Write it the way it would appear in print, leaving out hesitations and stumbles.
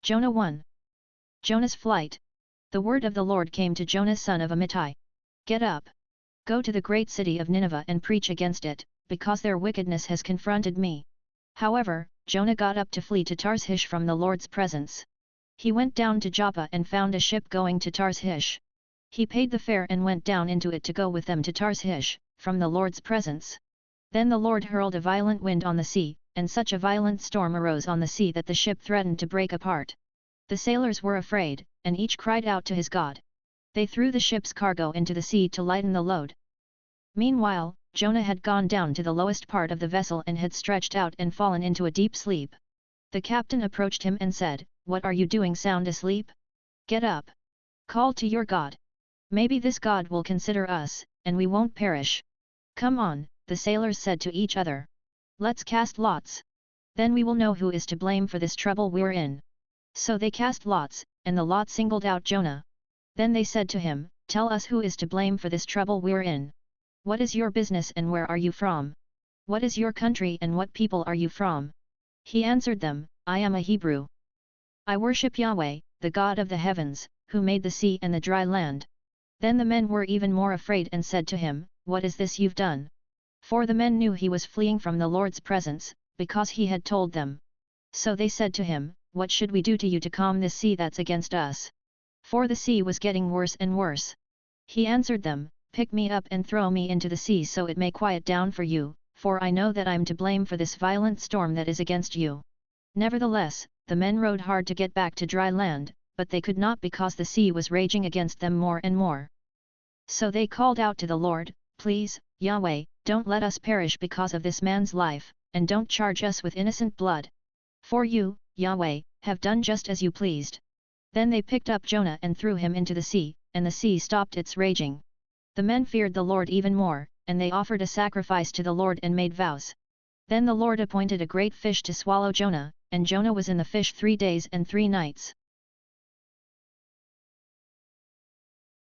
Jonah 1. Jonah's flight. The word of the Lord came to Jonah son of Amittai. Get up. Go to the great city of Nineveh and preach against it, because their wickedness has confronted me. However, Jonah got up to flee to Tarshish from the Lord's presence. He went down to Joppa and found a ship going to Tarshish. He paid the fare and went down into it to go with them to Tarshish, from the Lord's presence. Then the Lord hurled a violent wind on the sea, and such a violent storm arose on the sea that the ship threatened to break apart. The sailors were afraid, and each cried out to his God. They threw the ship's cargo into the sea to lighten the load. Meanwhile, Jonah had gone down to the lowest part of the vessel and had stretched out and fallen into a deep sleep. The captain approached him and said, "What are you doing sound asleep? Get up. Call to your God. Maybe this God will consider us, and we won't perish." "Come on," the sailors said to each other. "Let's cast lots. Then we will know who is to blame for this trouble we're in." So they cast lots, and the lot singled out Jonah. Then they said to him, "Tell us who is to blame for this trouble we're in. What is your business and where are you from? What is your country and what people are you from?" He answered them, "I am a Hebrew. I worship Yahweh, the God of the heavens, who made the sea and the dry land." Then the men were even more afraid and said to him, "What is this you've done?" For the men knew he was fleeing from the Lord's presence, because he had told them. So they said to him, "What should we do to you to calm this sea that's against us?" For the sea was getting worse and worse. He answered them, "Pick me up and throw me into the sea so it may quiet down for you, for I know that I'm to blame for this violent storm that is against you." Nevertheless, the men rowed hard to get back to dry land, but they could not because the sea was raging against them more and more. So they called out to the Lord, "Please, Yahweh, don't let us perish because of this man's life, and don't charge us with innocent blood. For you, Yahweh, have done just as you pleased." Then they picked up Jonah and threw him into the sea, and the sea stopped its raging. The men feared the Lord even more, and they offered a sacrifice to the Lord and made vows. Then the Lord appointed a great fish to swallow Jonah, and Jonah was in the fish 3 days and 3 nights.